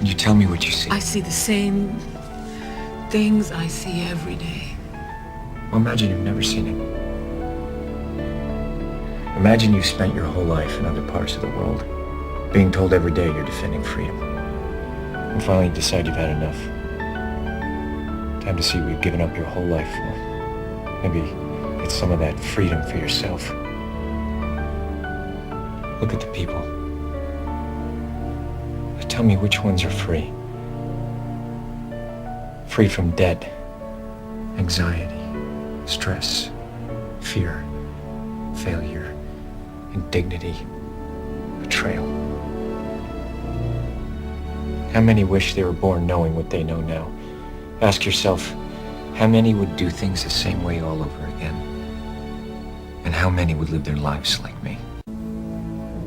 Can you tell me what you see? I see the same things I see every day. Well, imagine you've never seen it. Imagine you've spent your whole life in other parts of the world, being told every day you're defending freedom. And finally you decide you've had enough. Time to see what you've given up your whole life for. Maybe get some of that freedom for yourself. Look at the people. Tell me which ones are free. Free from debt, anxiety, stress, fear, failure, indignity, betrayal. How many wish they were born knowing what they know now? Ask yourself, how many would do things the same way all over again? And how many would live their lives like me?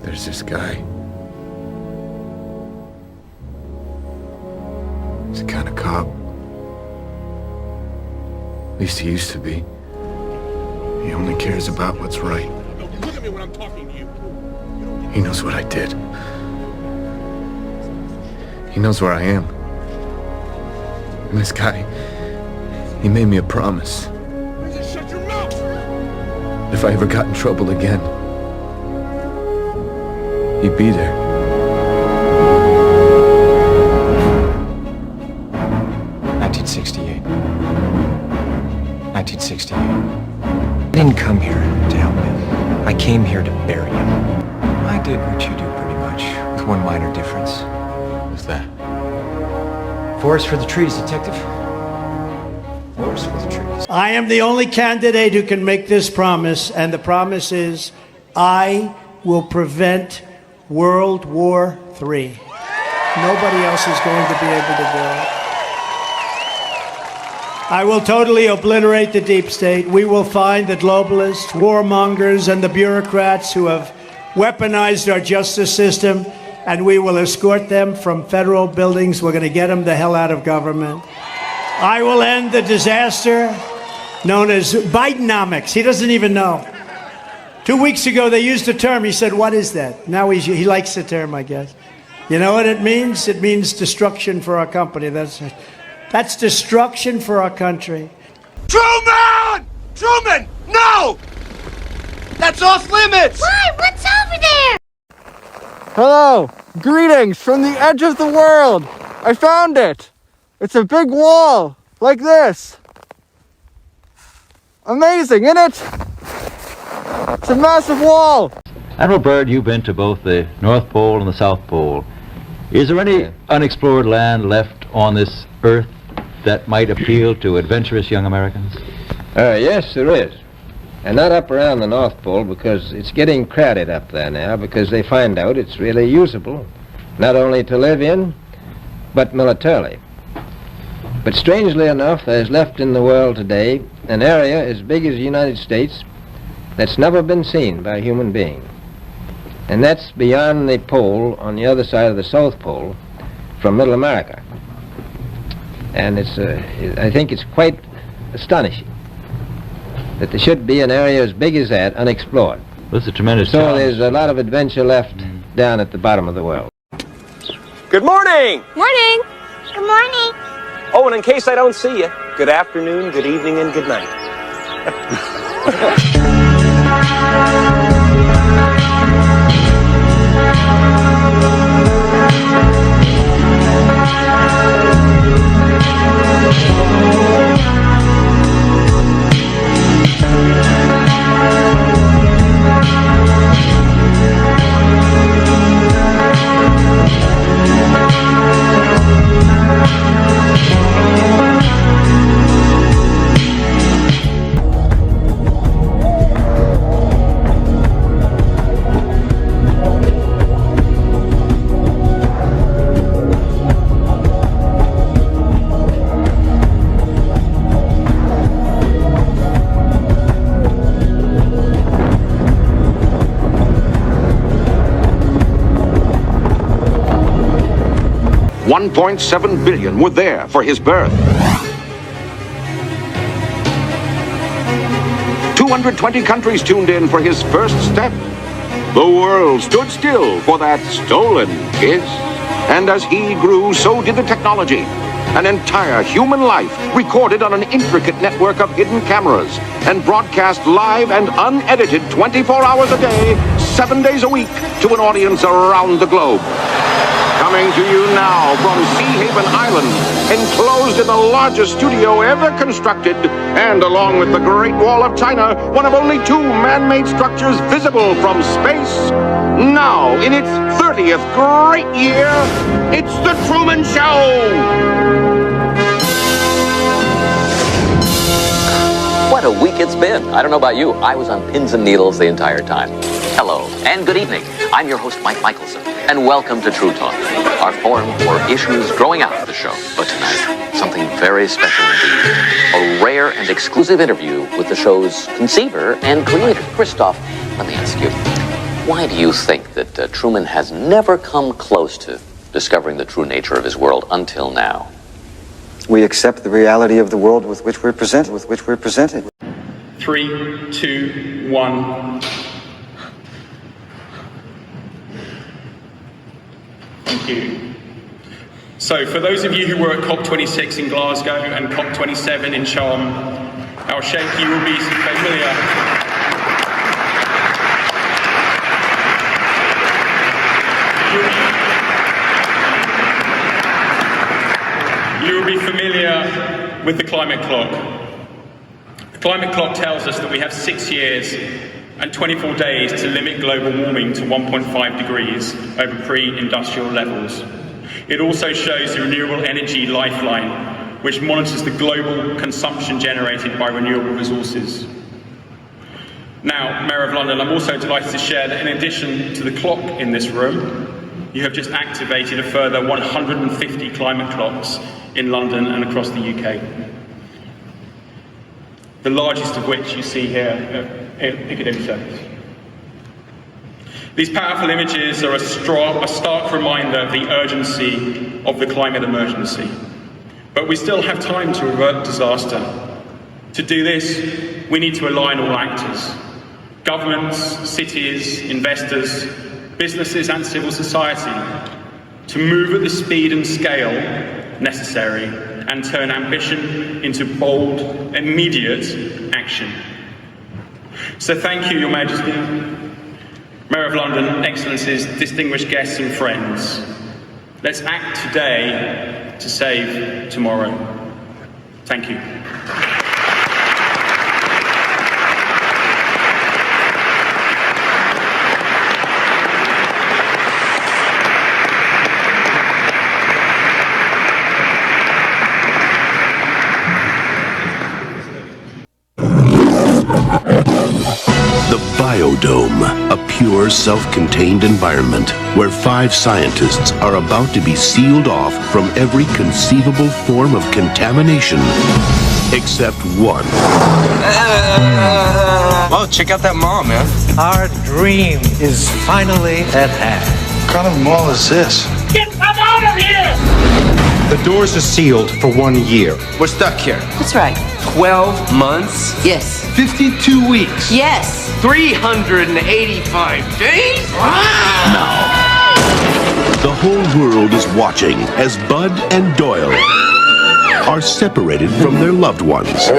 There's this guy. He's the kind of cop. At least he used to be. He only cares about what's right. Look at me when I'm talking to you. He knows what I did. He knows where I am. And this guy, he made me a promise. Just shut your mouth! If I ever got in trouble again, he'd be there. 1968. 1968. I didn't come here to help him. I came here to bury him. I did what you do pretty much, with one minor difference. What's that? Forest for the trees, detective. Forest for the trees. I am the only candidate who can make this promise, and the promise is I will prevent World War III. Nobody else is going to be able to do it. I will totally obliterate the deep state. We will find the globalists, warmongers, and the bureaucrats who have weaponized our justice system, and we will escort them from federal buildings. We're going to get them the hell out of government. I will end the disaster known as Bidenomics. He doesn't even know. 2 weeks ago, they used a term. He said, what is that? Now he likes the term, I guess. You know what it means? It means destruction for our company. That's destruction for our country. Truman! Truman! No! That's off limits! Why? What's over there? Hello! Greetings from the edge of the world! I found it! It's a big wall, like this. Amazing, isn't it? It's a massive wall! Admiral Byrd, you've been to both the North Pole and the South Pole. Is there any unexplored land left on this Earth that might appeal to adventurous young Americans? Yes, there is. And not up around the North Pole, because it's getting crowded up there now, because they find out it's really usable, not only to live in, but militarily. But strangely enough, there's left in the world today an area as big as the United States that's never been seen by a human being. And that's beyond the pole on the other side of the South Pole from Middle America. And I think it's quite astonishing that there should be an area as big as that unexplored. That's a tremendous So challenge. there's a lot of adventure left down at the bottom of the world. Good morning! Morning. Good morning. Oh, and in case I don't see you, good afternoon, good evening, and good night. $1.7 billion were there for his birth. 220 countries tuned in for his first step. The world stood still for that stolen kiss. And as he grew, so did the technology. An entire human life recorded on an intricate network of hidden cameras and broadcast live and unedited 24 hours a day, 7 days a week to an audience around the globe. Coming to you now from Sea Haven Island, enclosed in the largest studio ever constructed, and along with the Great Wall of China, one of only 2 man-made structures visible from space. Now, in its 30th great year, it's The Truman Show! What a week it's been. I don't know about you. I was on pins and needles the entire time. Hello, and good evening. I'm your host, Mike Michelson, and welcome to True Talk, our forum for issues growing out of the show. But tonight, something very special indeed. A rare and exclusive interview with the show's conceiver and creator. Christoph, let me ask you, why do you think that Truman has never come close to discovering the true nature of his world until now? We accept the reality of the world with which we're presented. 3, 2, 1. Thank you. So, for those of you who were at COP26 in Glasgow and COP27 in Sharm el-Sheikh, you will be familiar. You will be familiar with the climate clock. The climate clock tells us that we have 6 years and 24 days to limit global warming to 1.5 degrees over pre-industrial levels. It also shows the renewable energy lifeline, which monitors the global consumption generated by renewable resources. Now, Mayor of London, I'm also delighted to share that in addition to the clock in this room, you have just activated a further 150 climate clocks in London and across the UK. The largest of which you see here at Piccadilly Circus. These powerful images are a stark reminder of the urgency of the climate emergency. But we still have time to avert disaster. To do this, we need to align all actors. Governments, cities, investors, businesses and civil society to move at the speed and scale necessary and turn ambition into bold, immediate action. So thank you, Your Majesty, Mayor of London, Excellencies, distinguished guests and friends. Let's act today to save tomorrow. Thank you. The Biodome, a pure, self-contained environment where 5 scientists are about to be sealed off from every conceivable form of contamination, except one. Well, check out that mall, man. Our dream is finally at hand. What kind of mall is this? Get them out of here! The doors are sealed for 1 year. We're stuck here. That's right. 12 months? Yes. 52 weeks? Yes. 385 days? Now, the whole world is watching as Bud and Doyle are separated from their loved ones.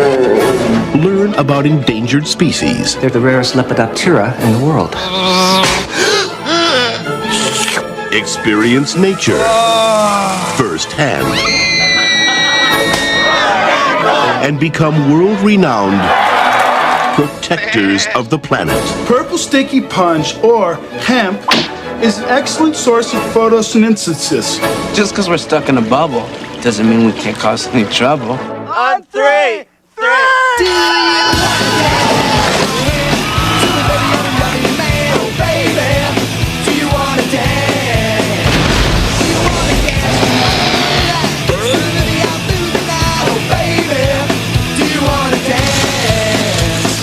Learn about endangered species. They're the rarest Lepidoptera in the world. Experience nature firsthand. And become world-renowned protectors of the planet. Purple sticky punch, or hemp, is an excellent source of photosynthesis. Just because we're stuck in a bubble doesn't mean we can't cause any trouble. On 3, 3.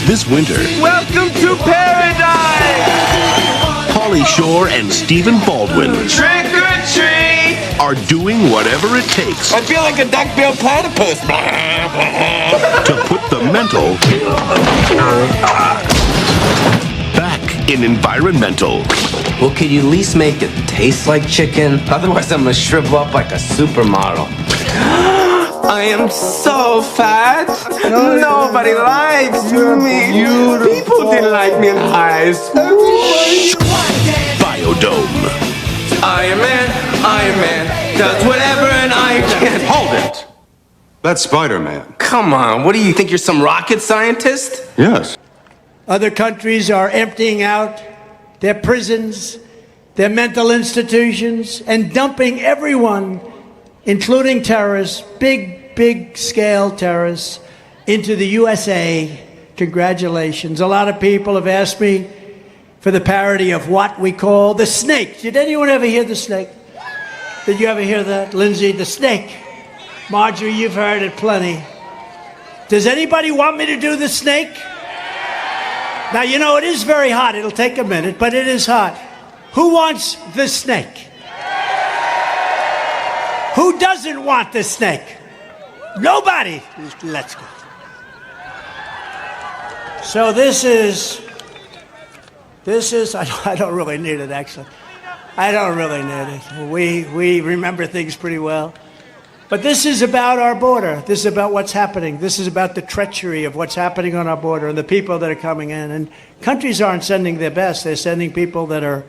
This winter, Welcome to paradise! Pauly Shore and Stephen Baldwin Trick or treat! are doing whatever it takes I feel like a duck-billed platypus. to put the mental back in environmental. Well, could you at least make it taste like chicken? Otherwise, I'm gonna shrivel up like a supermodel. I am so fat. Nobody likes me. People didn't like me in high school. Biodome. Iron Man does whatever and I can. Hold it! That's Spider-Man. Come on, what do you think? You're some rocket scientist? Yes. Other countries are emptying out their prisons, their mental institutions, and dumping everyone, including terrorists, big scale terrorists, into the USA. Congratulations. A lot of people have asked me for the parody of what we call the snake. Did anyone ever hear the snake? Did you ever hear that? Lindsay, the snake. Marjorie, you've heard it plenty. Does anybody want me to do the snake? Now, you know, it is very hot. It'll take a minute, but it is hot. Who wants the snake? Who doesn't want the snake? Nobody. Let's go. So this is, I don't really need it, actually. I don't really need it. We remember things pretty well. But this is about our border. This is about what's happening. This is about the treachery of what's happening on our border and the people that are coming in. And countries aren't sending their best. They're sending people that are,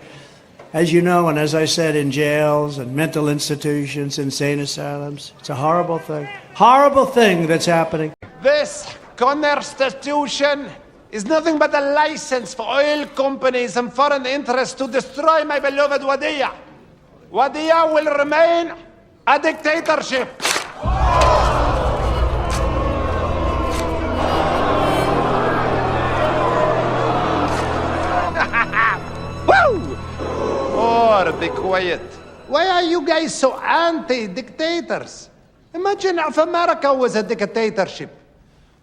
as you know, and as I said, in jails and mental institutions, insane asylums. It's a horrible thing that's happening. This constitution is nothing but a license for oil companies and foreign interests to destroy my beloved Wadiya. Wadiya will remain a dictatorship. Woo! Oh, be quiet. Why are you guys so anti-dictators? Imagine if America was a dictatorship.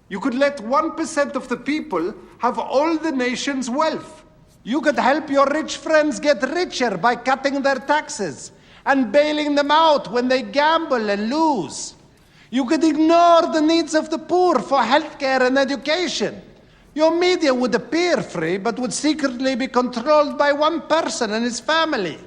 You could let 1% of the people have all the nation's wealth. You could help your rich friends get richer by cutting their taxes and bailing them out when they gamble and lose. You could ignore the needs of the poor for healthcare and education. Your media would appear free, but would secretly be controlled by one person and his family.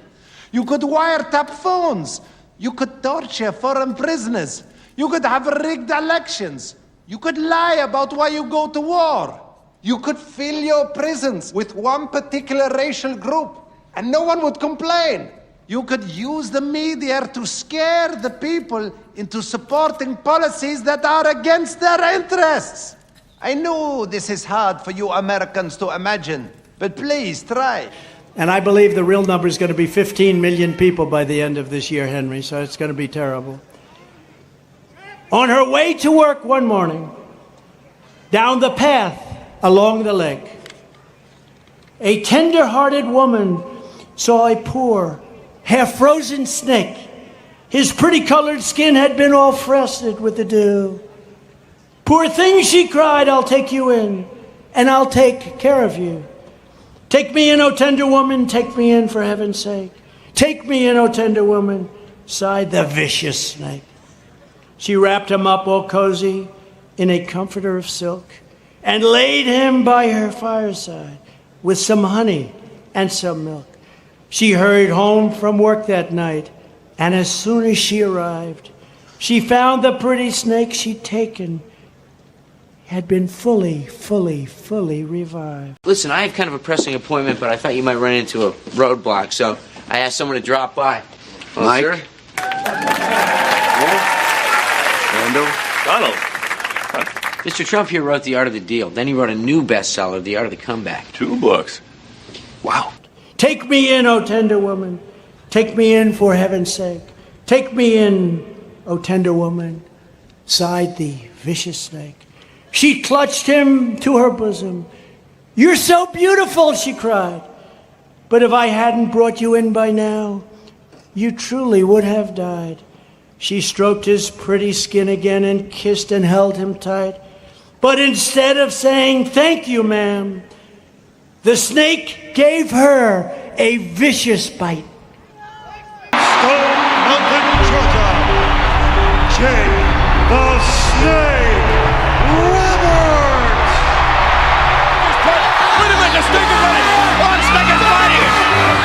You could wiretap phones. You could torture foreign prisoners. You could have rigged elections. You could lie about why you go to war. You could fill your prisons with one particular racial group, and no one would complain. You could use the media to scare the people into supporting policies that are against their interests. I know this is hard for you Americans to imagine, but please try. And I believe the real number is going to be 15 million people by the end of this year, Henry, so it's going to be terrible. On her way to work one morning, down the path along the lake, a tender-hearted woman saw a poor, half-frozen snake. His pretty colored skin had been all frosted with the dew. "Poor thing," she cried, "I'll take you in, and I'll take care of you. Take me in, O tender woman, take me in for heaven's sake. Take me in, O tender woman," sighed the vicious snake. She wrapped him up all cozy in a comforter of silk and laid him by her fireside with some honey and some milk. She hurried home from work that night, and as soon as she arrived, she found the pretty snake she'd taken had been fully revived. Listen, I had kind of a pressing appointment, but I thought you might run into a roadblock, so I asked someone to drop by. Well, Mike? sir? Randall? Donald. Mr. Trump here wrote The Art of the Deal. Then he wrote a new bestseller, The Art of the Comeback. 2 books. Wow. Take me in, O tender woman. Take me in for heaven's sake. Take me in, O tender woman, sighed the vicious snake. She clutched him to her bosom. "You're so beautiful," she cried. "But if I hadn't brought you in by now, you truly would have died." She stroked his pretty skin again and kissed and held him tight. But instead of saying, "Thank you, ma'am," the snake gave her a vicious bite. Stone Mountain, Georgia, Jay the Snake Roberts! Wait a minute, the snake is running! Oh, the snake is fighting!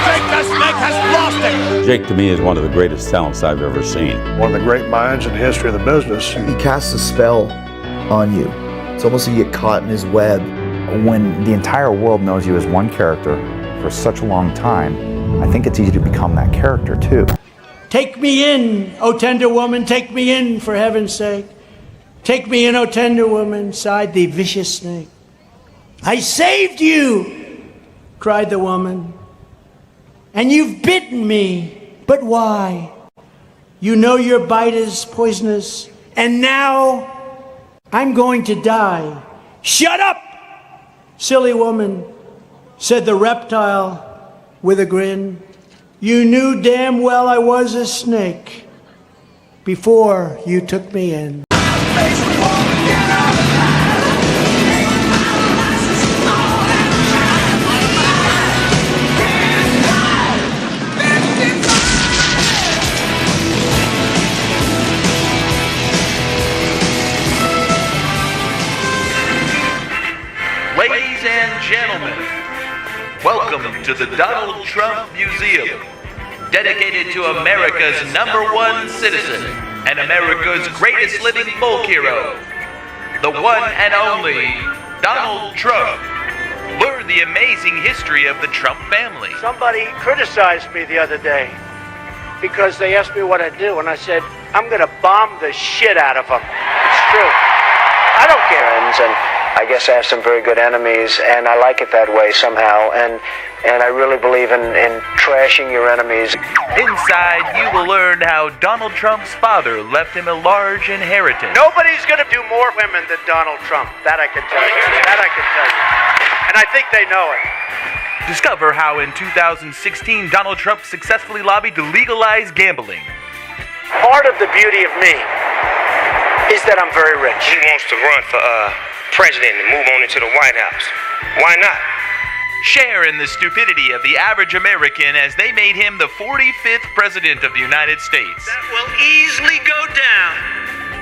Take that! The snake has lost it! Jake, to me, is one of the greatest talents I've ever seen. One of the great minds in the history of the business. He casts a spell on you. It's almost like you get caught in his web. When the entire world knows you as one character for such a long time, I think it's easy to become that character too. Take me in, O tender woman, take me in for heaven's sake. Take me in, O tender woman, sighed the vicious snake. I saved you, cried the woman, and you've bitten me, but why? You know your bite is poisonous, and now I'm going to die. Shut up, silly woman, said the reptile with a grin. You knew damn well I was a snake before you took me in. Ladies and gentlemen, welcome to the Donald Trump Museum, dedicated to America's #1 citizen and America's greatest living folk hero, the one and only Donald Trump. Learn the amazing history of the Trump family. Somebody criticized me the other day because they asked me what I do, and I said, I'm going to bomb the shit out of them. It's true. I don't care. And I guess I have some very good enemies, and I like it that way somehow, and I really believe in trashing your enemies. Inside, you will learn how Donald Trump's father left him a large inheritance. Nobody's going to do more women than Donald Trump. That I can tell you. That I can tell you. And I think they know it. Discover how in 2016 Donald Trump successfully lobbied to legalize gambling. Part of the beauty of me is that I'm very rich. He wants to run for president and move on into the White House. Why not? Share in the stupidity of the average American as they made him the 45th president of the United States. That will easily go down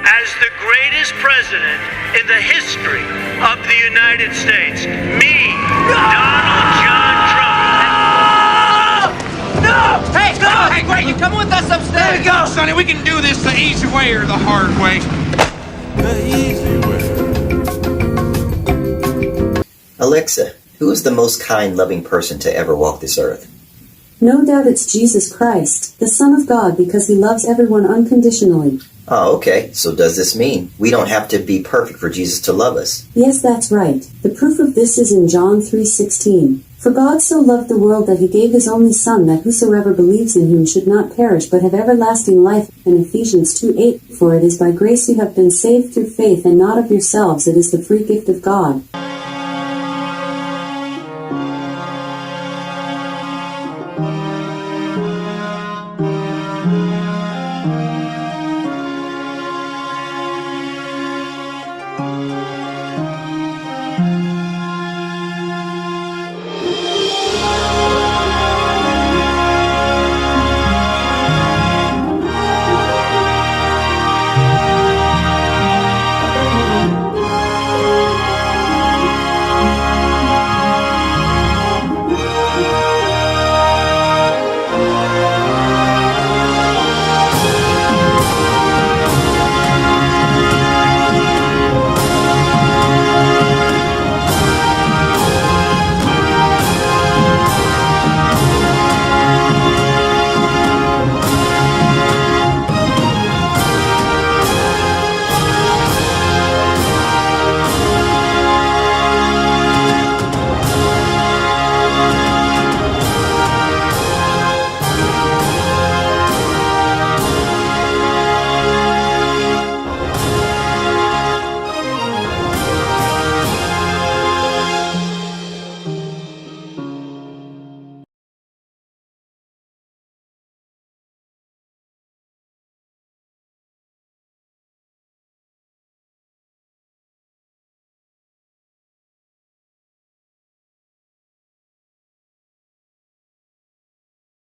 as the greatest president in the history of the United States. Me, Donald John Trump. No! Hey, go! Hey, great, you come with us upstairs. There we go, Sonny. We can do this the easy way or the hard way. The easy way. Alexa, who is the most kind, loving person to ever walk this earth? No doubt it's Jesus Christ, the Son of God, because he loves everyone unconditionally. Oh, okay. So does this mean we don't have to be perfect for Jesus to love us? Yes, that's right. The proof of this is in John 3:16. For God so loved the world that he gave his only Son, that whosoever believes in him should not perish but have everlasting life. And Ephesians 2:8. For it is by grace you have been saved through faith, and not of yourselves, it is the free gift of God.